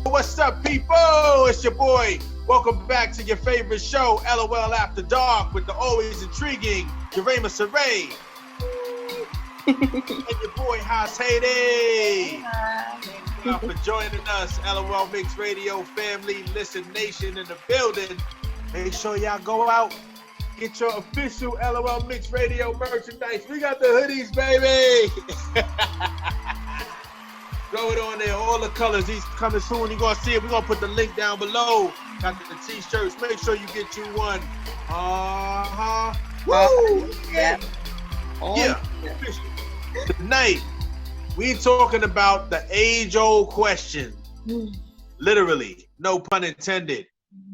What's up, people? It's your boy. Welcome back to your favorite show, LOL After Dark, with the always intriguing Jerema Saray. And your boy, Haas Haydee. Thank you for joining us, LOL Mix Radio family, Listen Nation in the building. Make sure y'all go out, get your official LOL Mix Radio merchandise. We got the hoodies, baby. Throw it on there, all the colors. He's coming soon. You're going to see it. We're going to put the link down below. Got the t-shirts. Make sure you get you one. Woo! Yeah. Yeah. Tonight, we talking about the age-old question. Literally, no pun intended.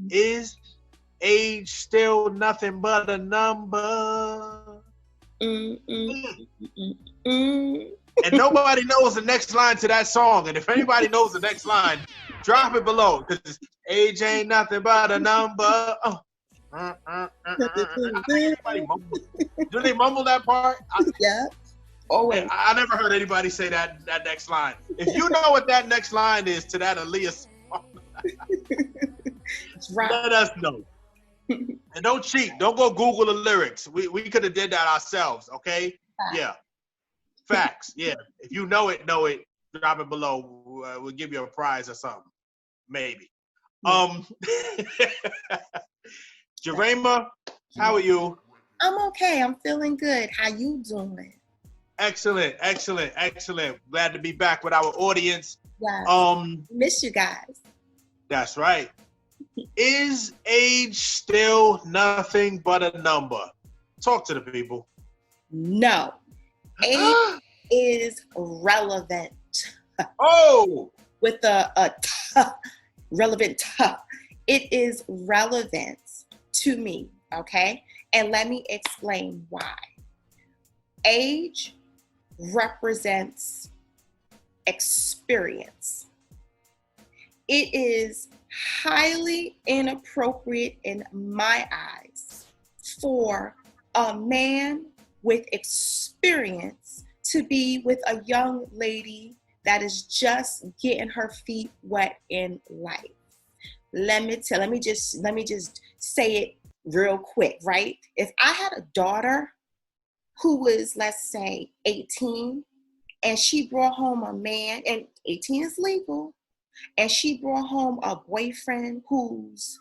Is age still nothing but a number? And nobody knows the next line to that song. And if anybody knows the next line, drop it below. Because age ain't nothing but a number. Do they mumble that part? Yeah. Always. I never heard anybody say that next line. If you know what that next line is to that Aaliyah song, let us know. And don't cheat. Don't go Google the lyrics. We could have did that ourselves, okay? Yeah. Facts, yeah. If you know it, drop it below. We'll give you a prize or something. Maybe. Jerema, how are you? I'm okay. I'm feeling good. How you doing? Excellent. Glad to be back with our audience. Yeah. Miss you guys. That's right. Is age still nothing but a number? Talk to the people. No. Age is relevant. Oh! With a relevant. It is relevant to me, okay? And let me explain why. Age represents experience. It is highly inappropriate in my eyes for a man with experience to be with a young lady that is just getting her feet wet in life. Let me just say it real quick, right? If I had a daughter who was, let's say, 18, and she brought home a man, and 18 is legal, and she brought home a boyfriend who's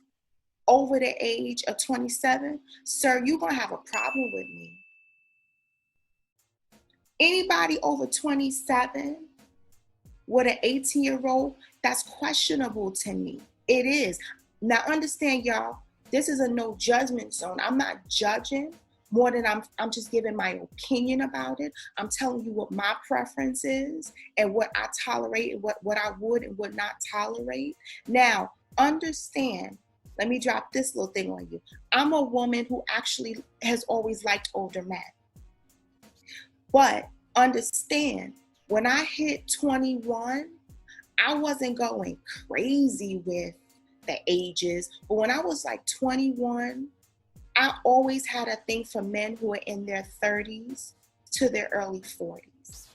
over the age of 27, sir, you're gonna have a problem with me. Anybody over 27 with an 18-year-old, that's questionable to me. It is. Now understand, y'all, this is a no judgment zone. I'm not judging more than I'm just giving my opinion about it. I'm telling you what my preference is and what I tolerate and what I would and would not tolerate. Now, understand, let me drop this little thing on you. I'm a woman who actually has always liked older men. But understand, when I hit 21, I wasn't going crazy with the ages. But when I was like 21, I always had a thing for men who are in their 30s to their early 40s.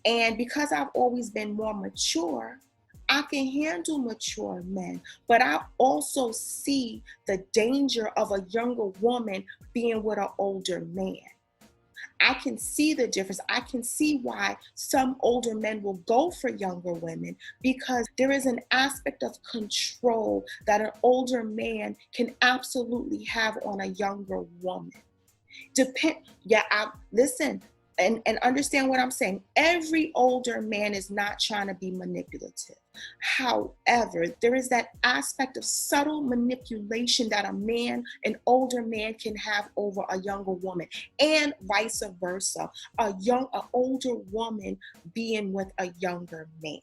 And because I've always been more mature, I can handle mature men, but I also see the danger of a younger woman being with an older man. I can see the difference. I can see why some older men will go for younger women, because there is an aspect of control that an older man can absolutely have on a younger woman. Listen, and understand what I'm saying. Every older man is not trying to be manipulative. However, there is that aspect of subtle manipulation that an older man can have over a younger woman, and vice versa. An older woman being with a younger man.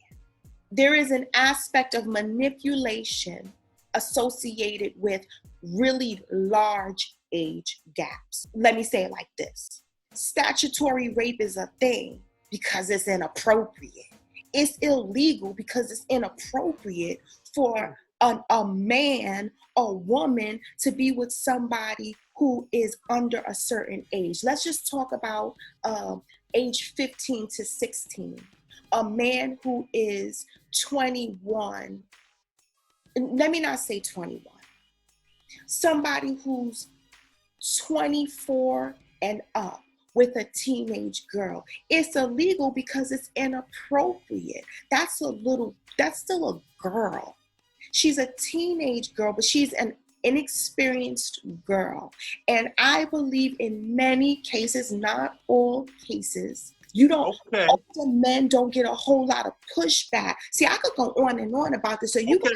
There is an aspect of manipulation associated with really large age gaps. Let me say it like this. Statutory rape is a thing because it's inappropriate. It's illegal because it's inappropriate for a man or woman to be with somebody who is under a certain age. Let's just talk about age 15 to 16. a man who is 21, let me not say 21, somebody who's 24 and up with a teenage girl. It's illegal because it's inappropriate. That's still a girl. She's a teenage girl, but she's an inexperienced girl. And I believe in many cases, not all cases, older men don't get a whole lot of pushback. See, I could go on and on about this, so you can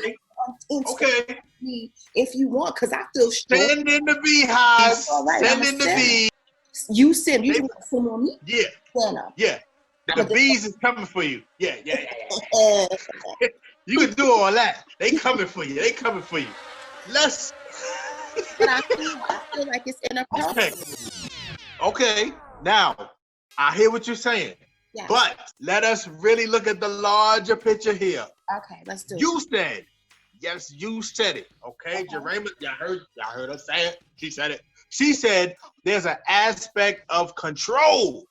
me if you want, because I feel strong. Send in the beehives. Right, send in the bees. You send on me? Yeah. Yeah. The bees is coming for you. Yeah. You can do all that. They coming for you. Let's. But I feel like it's inappropriate. Okay. Now, I hear what you're saying. Yes. But let us really look at the larger picture here. Okay, let's do it. You said. Yes, you said it. Okay, Jerema, y'all heard her say it. She said it. She said there's an aspect of control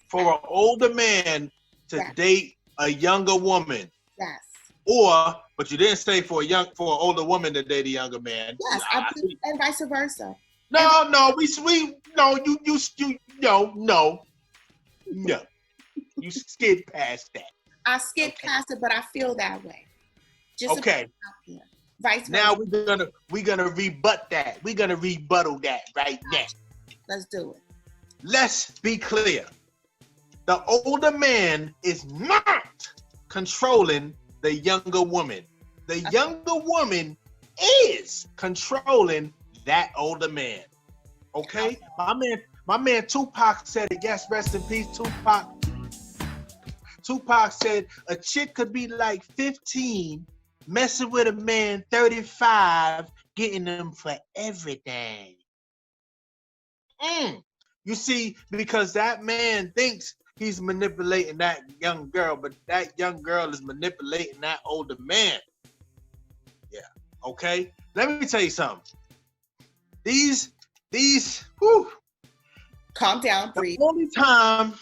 for an older man to date a younger woman. Yes. But you didn't say for an older woman to date a younger man. Yes, and vice versa. No, you skid past that. I skid past it, but I feel that way. Okay. Vice versa. Now we're gonna rebut that. We're gonna rebuttal that right now. Let's do it. Let's be clear. The older man is not controlling the younger woman. The younger woman is controlling that older man. Okay? My man Tupac said it. Yes, rest in peace, Tupac. Tupac said a chick could be like 15, messing with a man 35, getting them for everything. You see, because that man thinks he's manipulating that young girl, but that young girl is manipulating that older man. Yeah. Okay. Let me tell you something. These. Calm down, breathe. The only time,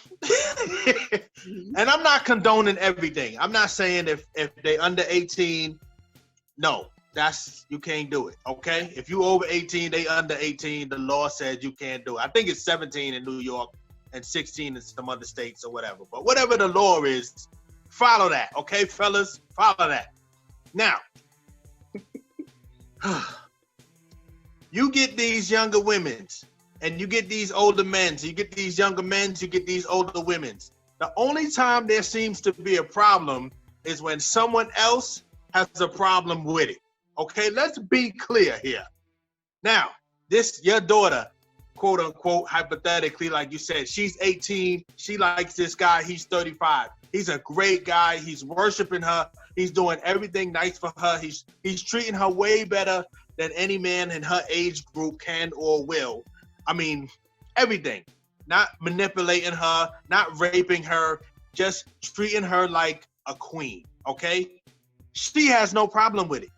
and I'm not condoning everything. I'm not saying if they under 18, no, you can't do it. Okay. If you over 18, they under 18. The law says you can't do it. I think it's 17 in New York and 16 in some other states or whatever. But whatever the law is, follow that. Okay, fellas, follow that. Now, you get these younger women's and you get these older men's, you get these younger men's, you get these older women's. The only time there seems to be a problem is when someone else has a problem with it. Okay, let's be clear here. Now, your daughter, quote unquote, hypothetically, like you said, she's 18. She likes this guy. He's 35. He's a great guy. He's worshiping her. He's doing everything nice for her. He's treating her way better than any man in her age group can or will. I mean, everything. Not manipulating her, not raping her, just treating her like a queen, okay? She has no problem with it.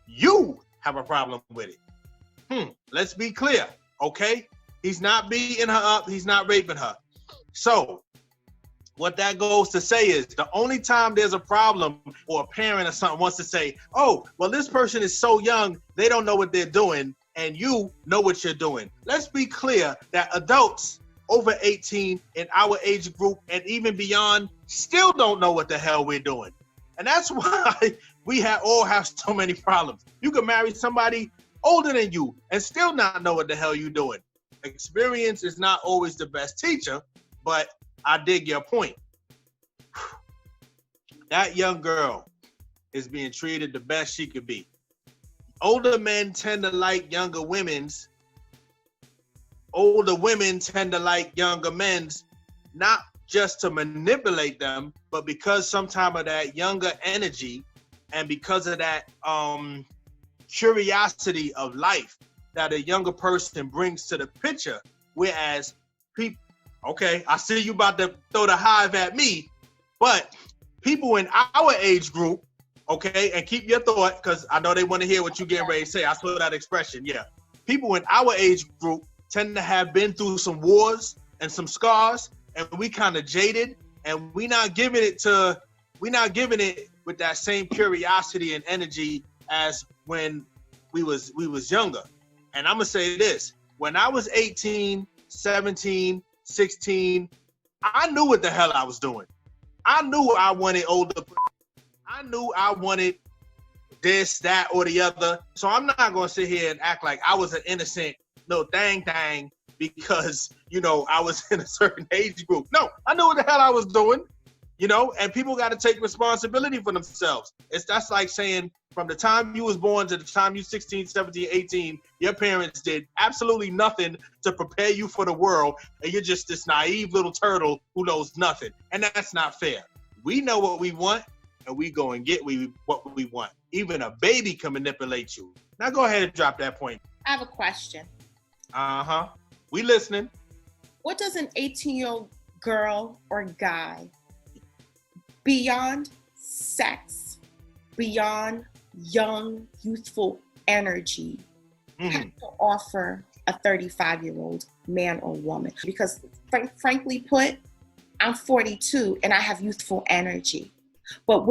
You have a problem with it. Let's be clear, okay? He's not beating her up. He's not raping her. So what that goes to say is the only time there's a problem or a parent or something wants to say, oh, well, this person is so young, they don't know what they're doing, and you know what you're doing. Let's be clear that adults over 18 in our age group and even beyond still don't know what the hell we're doing. And that's why we all have so many problems. You can marry somebody older than you and still not know what the hell you're doing. Experience is not always the best teacher, but I dig your point. That young girl is being treated the best she could be. Older men tend to like younger women's. Older women tend to like younger men's, not just to manipulate them, but because sometimes of that younger energy and because of that curiosity of life that a younger person brings to the picture. Whereas people, okay, I see you about to throw the hive at me, but people in our age group, okay, and keep your thought, because I know they want to hear what you're getting ready to say. I saw that expression, yeah. People in our age group tend to have been through some wars and some scars, and we kind of jaded, and we're not giving it with that same curiosity and energy as when we was younger. And I'm gonna say this: when I was 18, 17, 16, I knew what the hell I was doing. I knew I wanted older. I knew I wanted this, that, or the other. So I'm not gonna sit here and act like I was an innocent little thing because, you know, I was in a certain age group. No, I knew what the hell I was doing, you know, and people got to take responsibility for themselves. That's like saying from the time you was born to the time you 16, 17, 18, your parents did absolutely nothing to prepare you for the world, and you're just this naive little turtle who knows nothing. And that's not fair. We know what we want, and we go and get what we want. Even a baby can manipulate you. Now go ahead and drop that point. I have a question. Uh-huh. We listening. What does an 18-year-old girl or guy, beyond sex, beyond young, youthful energy, have to offer a 35-year-old man or woman? Because frankly put, I'm 42 and I have youthful energy. But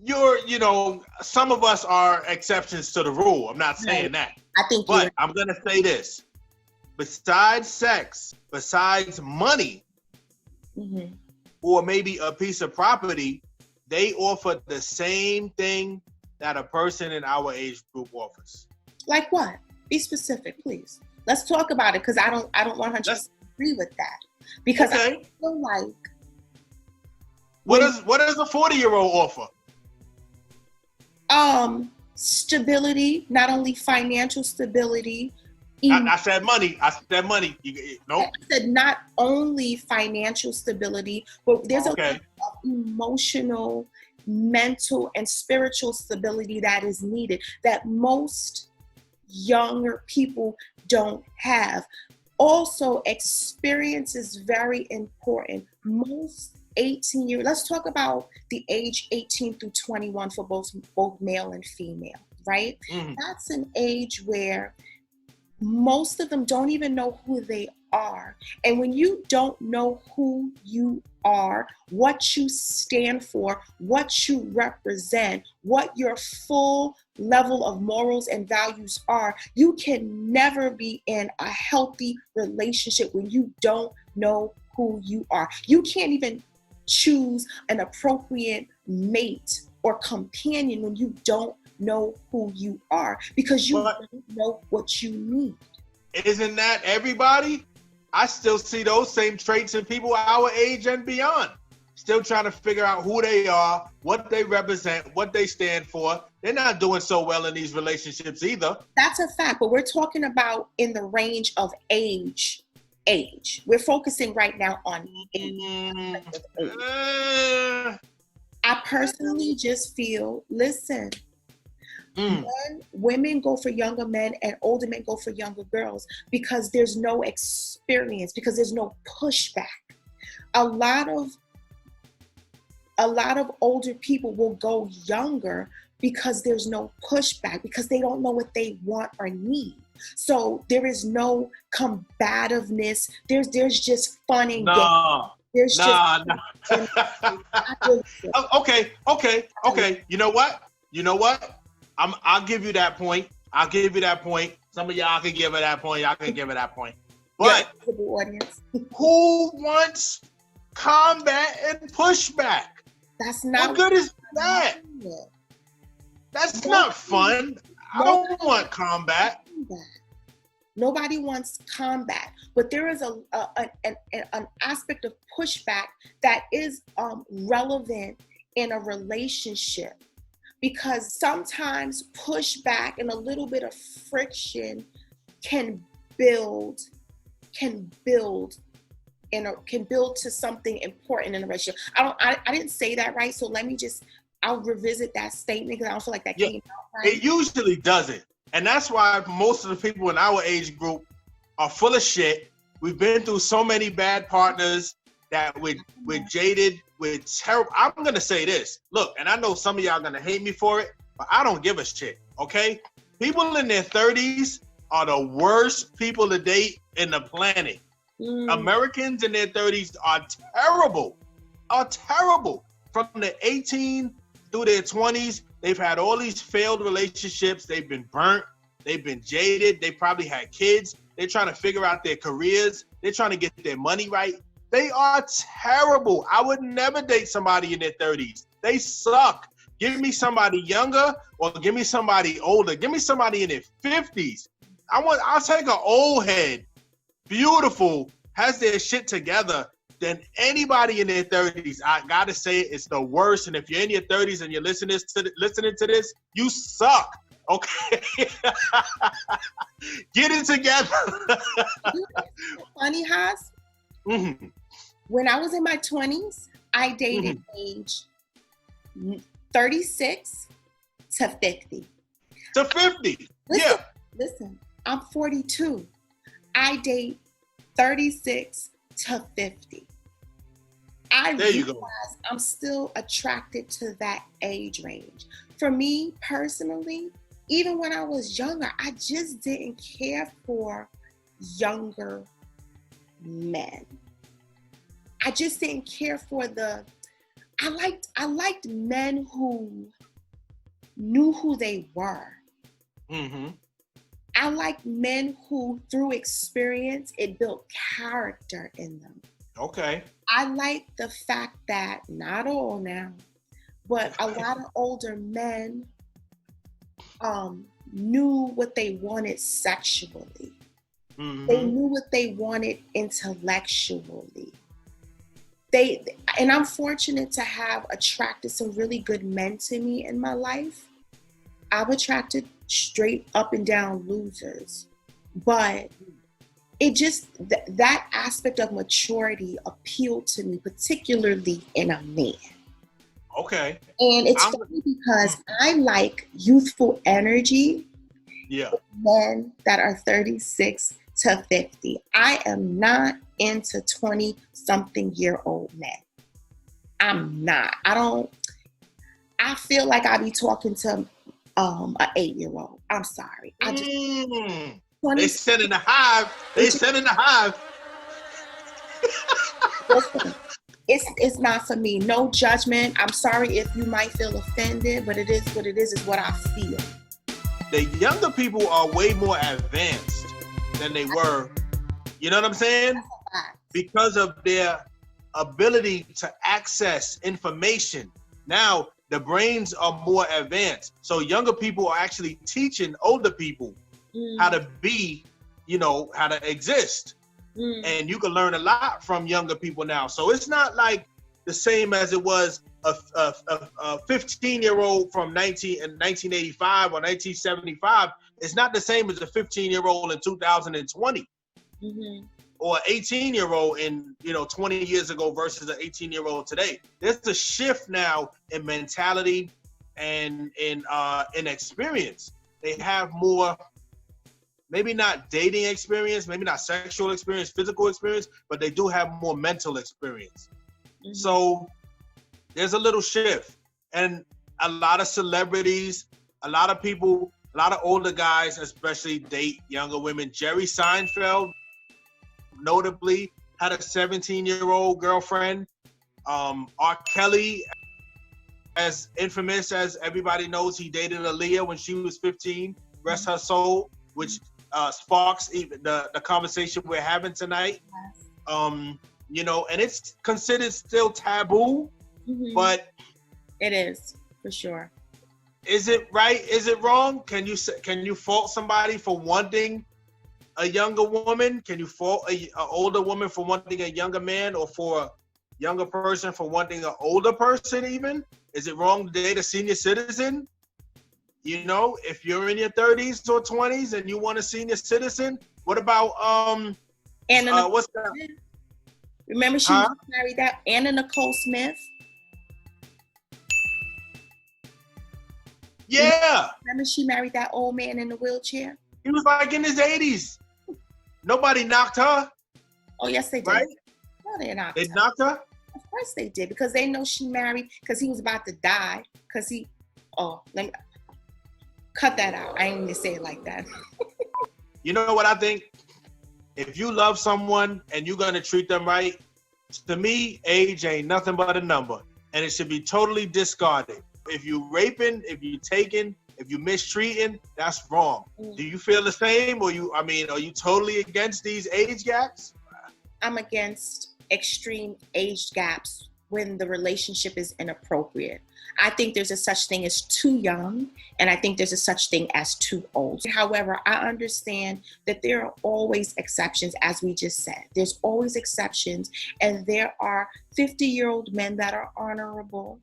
you're you know, some of us are exceptions to the rule. I'm not saying that. I think, but I'm gonna say this: besides sex, besides money, or maybe a piece of property, they offer the same thing that a person in our age group offers. Like what? Be specific, please. Let's talk about it, because I don't 100% agree with that. Because I feel like what does a 40-year-old offer? Stability, not only financial stability. I said money. Nope. I said not only financial stability, but there's a lot of emotional, mental, and spiritual stability that is needed that most younger people don't have. Also, experience is very important. Most 18-year, let's talk about the age 18 through 21 for both male and female, right? That's an age where most of them don't even know who they are. And when you don't know who you are, what you stand for, what you represent, what your full level of morals and values are, you can never be in a healthy relationship when you don't know who you are. You can't even choose an appropriate mate or companion when you don't know who you are, because you don't know what you need. Isn't that everybody? I still see those same traits in people our age and beyond. Still trying to figure out who they are, what they represent, what they stand for. They're not doing so well in these relationships either. That's a fact, but we're talking about in the range of age. We're focusing right now on age. I personally just feel, listen, women go for younger men and older men go for younger girls because there's no experience, because there's no pushback. A lot of older people will go younger because there's no pushback, because they don't know what they want or need. So there is no combativeness. There's just fun and games. There's just okay. You know what? I'll give you that point. Some of y'all can give it that point. But who wants combat and pushback? That's not. What good is that? That's not fun. I don't want combat. Nobody wants combat, but there is an aspect of pushback that is relevant in a relationship, because sometimes pushback and a little bit of friction can build to something important in a relationship. I didn't say that right, so I'll revisit that statement because I don't feel like that came out right. It usually doesn't. And that's why most of the people in our age group are full of shit. We've been through so many bad partners that we're jaded, we're terrible. I'm going to say this. Look, and I know some of y'all going to hate me for it, but I don't give a shit, okay? People in their 30s are the worst people to date in the planet. Americans in their 30s are terrible. From the 18 through their 20s, they've had all these failed relationships. They've been burnt. They've been jaded. They probably had kids. They're trying to figure out their careers. They're trying to get their money right. They are terrible. I would never date somebody in their 30s. They suck. Give me somebody younger or give me somebody older. Give me somebody in their 50s. I'll take an old head, beautiful, has their shit together, than anybody in their 30s. I gotta say it's the worst. And if you're in your 30s and you're listening to this, you suck. Okay. Get it together. Funny, Haas. Mm-hmm. When I was in my 20s, I dated age 36 to 50. To 50. Listen, I'm 42. I date 36 to 50. I realize I'm still attracted to that age range. For me personally, even when I was younger, I just didn't care for younger men. I just didn't care for I liked men who knew who they were. Mm-hmm. I like men who, through experience, it built character in them. Okay. I like the fact that, not all now, but a lot of older men knew what they wanted sexually. Mm-hmm. They knew what they wanted intellectually. And I'm fortunate to have attracted some really good men to me in my life. I've attracted straight up and down losers, but it just that aspect of maturity appealed to me, particularly in a man. Okay. And it's funny because I like youthful energy. Yeah. Men that are 36 to 50. I am not into 20-something-year-old men. I'm not. I feel like I be talking to an 8-year-old. I'm sorry. I just they sit in the hive. Listen, it's not for me. No judgment. I'm sorry if you might feel offended, but it is what it is what I feel. The younger people are way more advanced than they were. You know what I'm saying? Because of their ability to access information. Now, the brains are more advanced. So younger people are actually teaching older people how to be, how to exist. And you can learn a lot from younger people now. So it's not like the same as it was a 15-year-old from 1985 or 1975. It's not the same as a 15-year-old in 2020. Mm-hmm. Or an 18-year-old in 20 years ago versus an 18-year-old today. There's a shift now in mentality and in experience. They have more, maybe not dating experience, maybe not sexual experience, physical experience, but they do have more mental experience. Mm-hmm. So there's a little shift. And a lot of celebrities, a lot of people, a lot of older guys especially date younger women. Jerry Seinfeld notably had a 17-year-old girlfriend. R. Kelly, as infamous as everybody knows, he dated Aaliyah when she was 15. Rest her soul, which sparks even the conversation we're having tonight. And it's considered still taboo, but it is for sure. Is it right? Is it wrong? Can you fault somebody for wanting a younger woman? Can you fault an older woman for wanting a younger man, or for a younger person for wanting an older person even? Is it wrong to date a senior citizen? If you're in your 30s or 20s and you want a senior citizen, what about what's that? Remember she married that Anna Nicole Smith? Yeah. Remember she married that old man in the wheelchair? He was like in his 80s. Nobody knocked her. Oh, yes, they did. Right? No, they knocked her. They knocked her? Of course they did, because they know she married because he was about to die. Let me cut that out. I ain't even say it like that. You know what I think? if you love someone and you're gonna treat them right, to me, age ain't nothing but a number, and it should be totally discarded. If you raping, if you taking, if you mistreating, that's wrong. Do you feel the same, or are you totally against these age gaps? I'm against extreme age gaps when the relationship is inappropriate. I think there's a such thing as too young, and I think there's a such thing as too old. However, I understand that there are always exceptions, as we just said. There's always exceptions, and there are 50-year-old men that are honorable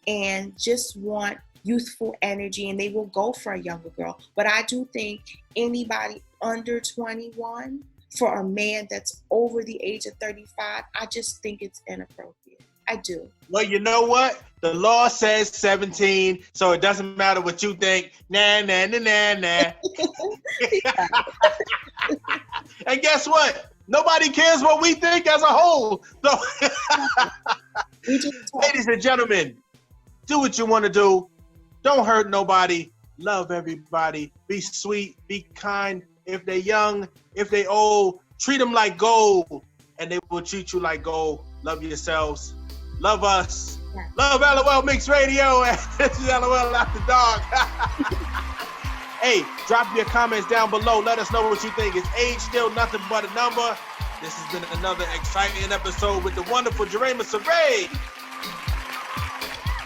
and just want youthful energy, and they will go for a younger girl. But I do think anybody under 21, for a man that's over the age of 35, I just think it's inappropriate. I do. Well, you know what? The law says 17, so it doesn't matter what you think. Nah. And guess what? Nobody cares what we think as a whole. So, ladies and gentlemen, do what you want to do. Don't hurt nobody. Love everybody. Be sweet. Be kind. If they're young, if they old, treat them like gold, and they will treat you like gold. Love yourselves. Love us. Yeah. Love LOL Mix Radio. This is LOL After Dark. Hey, drop your comments down below. Let us know what you think. Is age still nothing but a number? This has been another exciting episode with the wonderful Jerema Saray.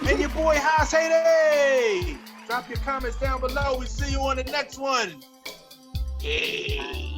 And your boy Haas Heyday. Drop your comments down below. We see you on the next one. Hey.